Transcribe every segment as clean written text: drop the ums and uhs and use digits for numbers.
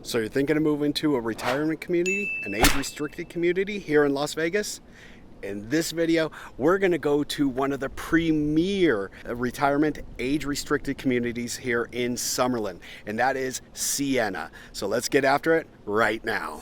So you're thinking of moving to a retirement community, an age-restricted community here in Las Vegas? In this video, we're going to go to one of the premier retirement age-restricted communities here in Summerlin, and that is Siena. So let's get after it right now.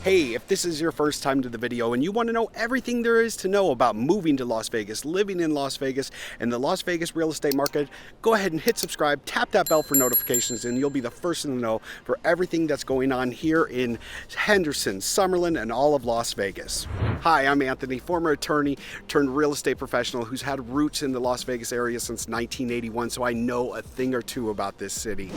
Hey, if this is your first time to the video and you want to know everything there is to know about moving to Las Vegas, living in Las Vegas, and the Las Vegas real estate market, go ahead and hit subscribe, tap that bell for notifications, and you'll be the first to know for everything that's going on here in Henderson, Summerlin, and all of Las Vegas. Hi, I'm Anthony, former attorney turned real estate professional who's had roots in the Las Vegas area since 1981, so I know a thing or two about this city.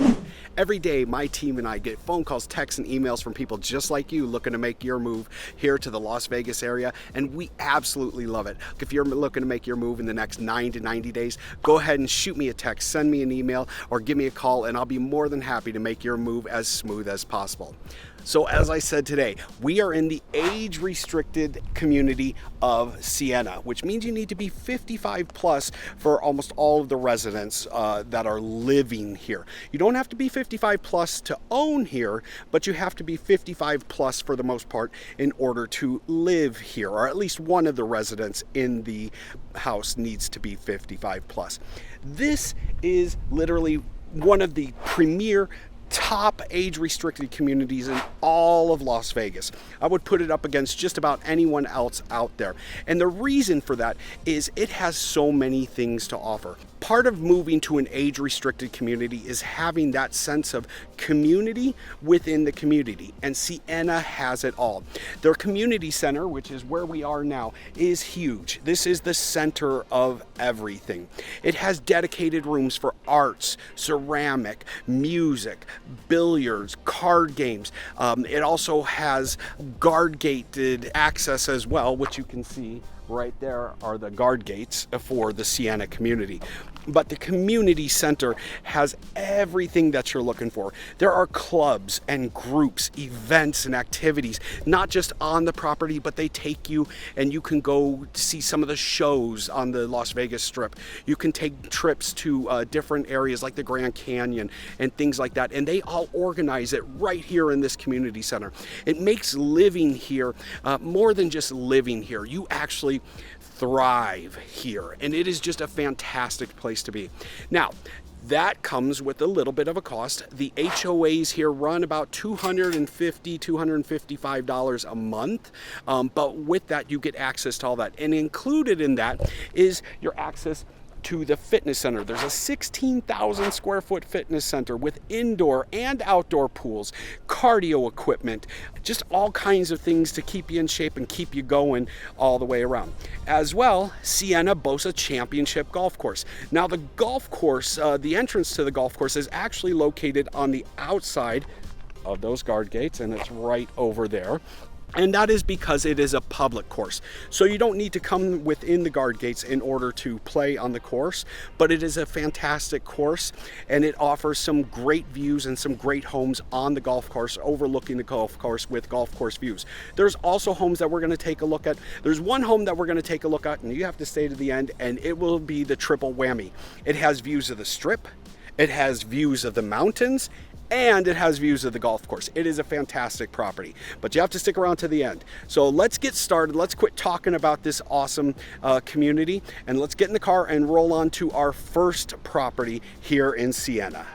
Every day, my team and I get phone calls, texts, and emails from people just like you looking to make your move here to the Las Vegas area, and we absolutely love it. If you're looking to make your move in the next 9 to 90 days, go ahead and shoot me a text, send me an email, or give me a call, and I'll be more than happy to make your move as smooth as possible. So as I said today, we are in the age-restricted community of Siena, which means you need to be 55 plus for almost all of the residents that are living here. You don't have to be 55 plus to own here, but you have to be 55 plus for the most part in order to live here, or at least one of the residents in the house needs to be 55 plus. This is literally one of the premier top age-restricted communities in all of Las Vegas. I would put it up against just about anyone else out there. And the reason for that is it has so many things to offer. Part of moving to an age-restricted community is having that sense of community within the community, and Siena has it all. Their community center, which is where we are now, is huge. This is the center of everything. It has dedicated rooms for arts, ceramic, music, billiards, card games. It also has guard-gated access as well, which you can see right there are the guard gates for the Siena community. But the community center has everything that you're looking for. There are clubs and groups, events and activities, not just on the property, but they take you and you can go see some of the shows on the Las Vegas Strip. You can take trips to different areas like the Grand Canyon and things like that. And they all organize it right here in this community center. It makes living here more than just living here. You actually thrive here, and it is just a fantastic place to be. Now, that comes with a little bit of a cost. The HOAs here run about $250, $255 a month, but with that you get access to all that, and included in that is your access to the fitness center. There's a 16,000 square foot fitness center with indoor and outdoor pools, cardio equipment, just all kinds of things to keep you in shape and keep you going all the way around. As well, Siena boasts a championship golf course. Now the golf course, the entrance to the golf course is actually located on the outside of those guard gates, and it's right over there. And that is because it is a public course. So you don't need to come within the guard gates in order to play on the course, but it is a fantastic course, and it offers some great views and some great homes on the golf course, overlooking the golf course with golf course views. There's also homes that we're going to take a look at. There's one home that we're going to take a look at, and you have to stay to the end, and it will be the triple whammy. It has views of the Strip, it has views of the mountains, and it has views of the golf course. It is a fantastic property, but you have to stick around to the end. So let's get started. Let's quit talking about this awesome community, and let's get in the car and roll on to our first property here in Siena.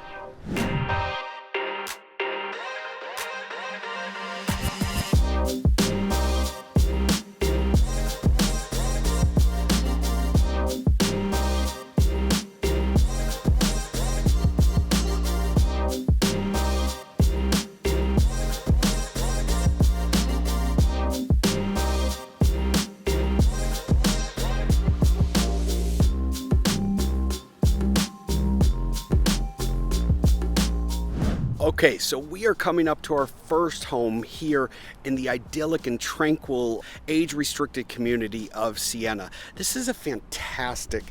Okay, so we are coming up to our first home here in the idyllic and tranquil age-restricted community of Siena. This is a fantastic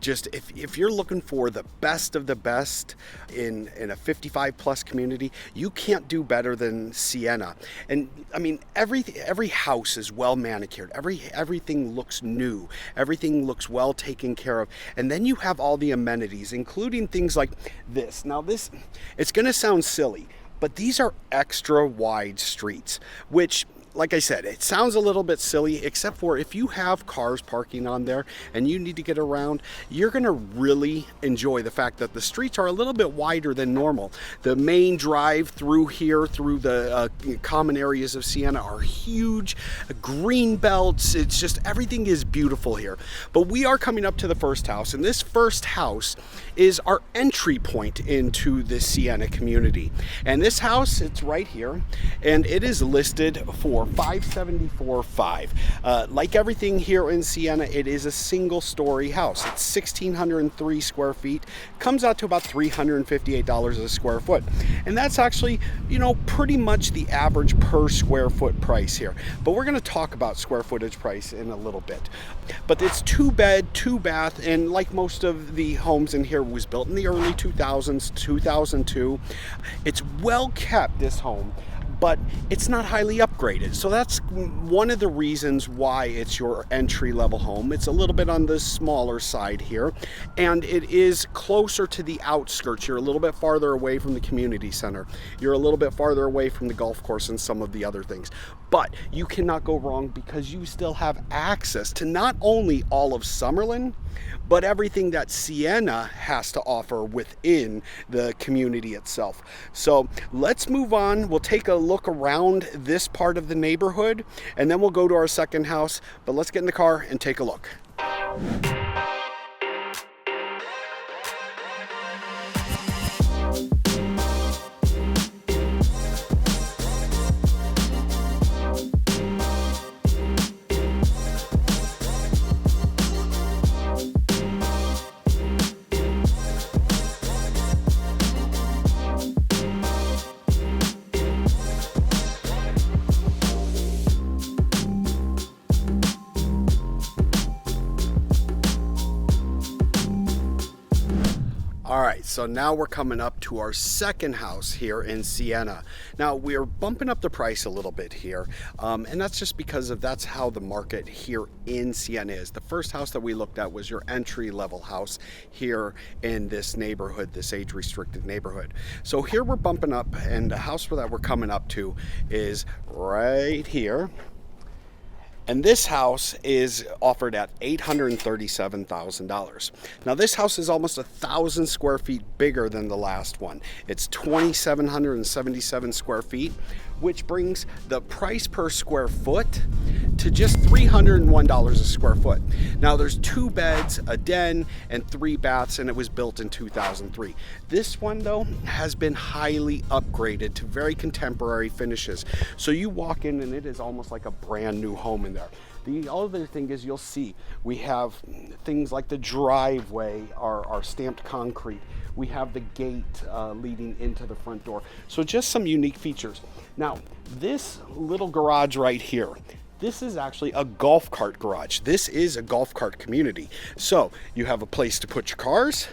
just if you're looking for the best of the best in a 55 plus community, you can't do better than Siena. And I mean, every house is well manicured, everything looks new, everything looks well taken care of, and then you have all the amenities, including things like this. Now this, it's going to sound silly, but these are extra wide streets, which, like I said, it sounds a little bit silly, except for if you have cars parking on there and you need to get around, you're going to really enjoy the fact that the streets are a little bit wider than normal. The main drive through here, through the common areas of Siena, are huge. Green belts, it's just, everything is beautiful here. But we are coming up to the first house, and this first house is our entry point into the Siena community. And this house, it's right here, and it is listed for $574,500. Like everything here in Siena, it is a single story house. It's 1,603 square feet, comes out to about $358 a square foot. And that's actually, you know, pretty much the average per square foot price here. But we're going to talk about square footage price in a little bit. But it's 2 bed, 2 bath, and like most of the homes in here, was built in the early 2000s, 2002. It's well kept, this home, but it's not highly upgraded. So that's one of the reasons why it's your entry-level home. It's a little bit on the smaller side here, and it is closer to the outskirts. You're a little bit farther away from the community center. You're a little bit farther away from the golf course and some of the other things. But you cannot go wrong because you still have access to not only all of Summerlin, but everything that Siena has to offer within the community itself. So let's move on. We'll take a look around this part of the neighborhood, and then we'll go to our second house. But let's get in the car and take a look. All right, so now we're coming up to our second house here in Siena. Now we're bumping up the price a little bit here, and that's just because that's how the market here in Siena is. The first house that we looked at was your entry-level house here in this neighborhood, this age-restricted neighborhood. So here we're bumping up, and the house that we're coming up to is right here. And this house is offered at $837,000. Now this house is almost 1,000 square feet bigger than the last one. It's 2,777 square feet, which brings the price per square foot to just $301 a square foot. Now there's 2 beds, a den, and 3 baths, and it was built in 2003. This one though has been highly upgraded to very contemporary finishes. So you walk in and it is almost like a brand new home in there. The other thing is, you'll see we have things like the driveway are stamped concrete. We have the gate leading into the front door. So just some unique features. Now, this little garage right here, this is actually a golf cart garage. This is a golf cart community. So you have a place to put your cars,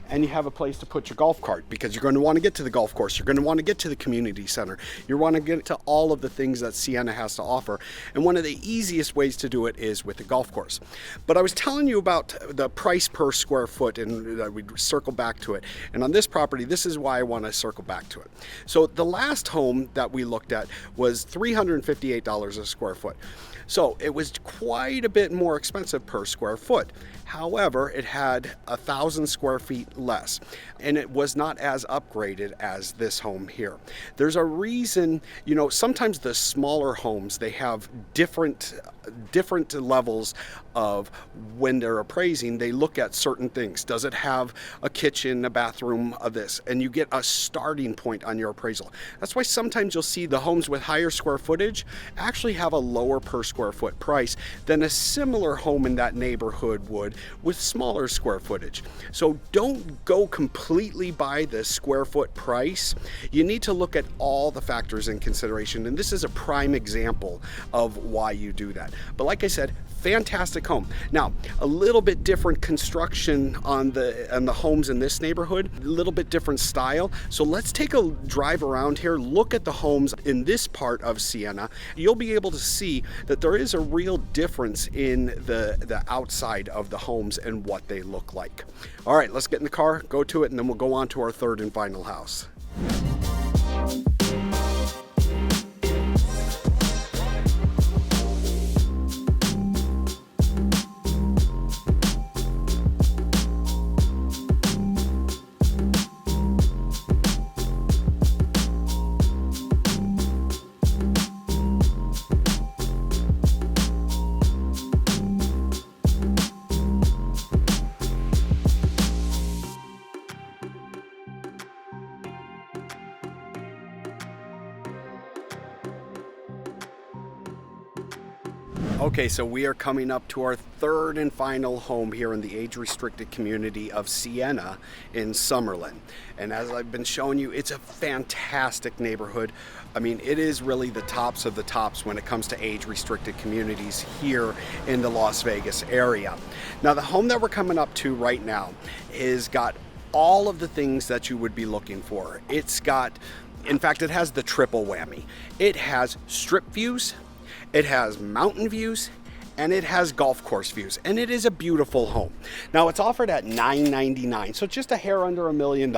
and you have a place to put your golf cart, because you're going to want to get to the golf course. You're going to want to get to the community center. You want to get to all of the things that Siena has to offer. And one of the easiest ways to do it is with the golf course. But I was telling you about the price per square foot, and we'd circle back to it. And on this property, this is why I want to circle back to it. So the last home that we looked at was $358 a square foot. So it was quite a bit more expensive per square foot. However, it had 1,000 square feet less, and it was not as upgraded as this home here. There's a reason, you know, sometimes the smaller homes, they have different levels of, when they're appraising, they look at certain things. Does it have a kitchen, a bathroom, of this? And you get a starting point on your appraisal. That's why sometimes you'll see the homes with higher square footage actually have a lower per square foot price than a similar home in that neighborhood would with smaller square footage. So don't go completely by the square foot price. You need to look at all the factors in consideration, and this is a prime example of why you do that. But like I said, fantastic home. Now, a little bit different construction on the homes in this neighborhood, a little bit different style. So let's take a drive around here, look at the homes in this part of Siena. You'll be able to see that there is a real difference in the outside of the homes and what they look like. All right, let's get in the car, go to it, and then we'll go on to our third and final house. Okay, so we are coming up to our third and final home here in the age-restricted community of Siena in Summerlin. And as I've been showing you, it's a fantastic neighborhood. I mean, it is really the tops of the tops when it comes to age-restricted communities here in the Las Vegas area. Now, the home that we're coming up to right now is got all of the things that you would be looking for. It's got, in fact, it has the triple whammy. It has strip views, it has mountain views, and it has golf course views, and it is a beautiful home. Now, it's offered at $999, so just a hair under $1 million.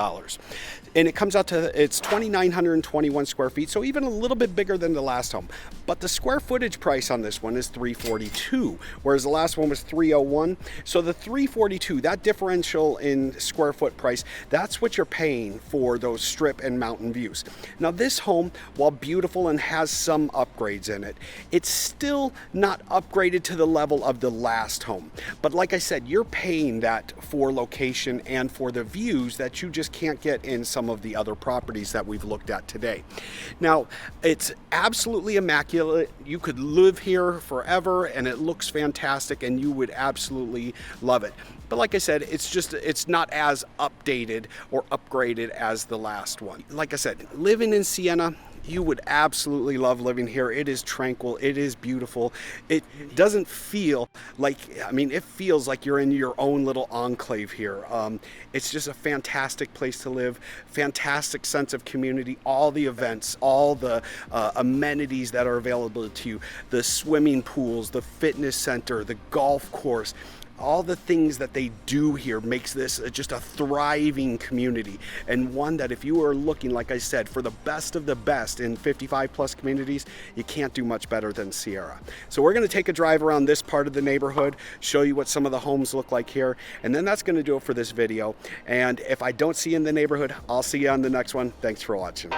And it comes out to, it's 2,921 square feet, so even a little bit bigger than the last home. But the square footage price on this one is $342, whereas the last one was $301. So the $342, that differential in square foot price, that's what you're paying for those strip and mountain views. Now, this home, while beautiful and has some upgrades in it, it's still not upgraded to the level of the last home. But like I said, you're paying that for location and for the views that you just can't get in some of the other properties that we've looked at today. Now, it's absolutely immaculate. You could live here forever and it looks fantastic and you would absolutely love it. But like I said, it's not as updated or upgraded as the last one. Like I said, living in Siena, you would absolutely love living here. It is tranquil, it is beautiful. It doesn't feel like, I mean, it feels like you're in your own little enclave here. It's just a fantastic place to live, fantastic sense of community, all the events, all the amenities that are available to you, the swimming pools, the fitness center, the golf course. All the things that they do here makes this just a thriving community, and one that if you are looking, like I said, for the best of the best in 55 plus communities, you can't do much better than Sierra. So we're going to take a drive around this part of the neighborhood, show you what some of the homes look like here, and then that's going to do it for this video. And if I don't see you in the neighborhood, I'll see you on the next one. Thanks for watching.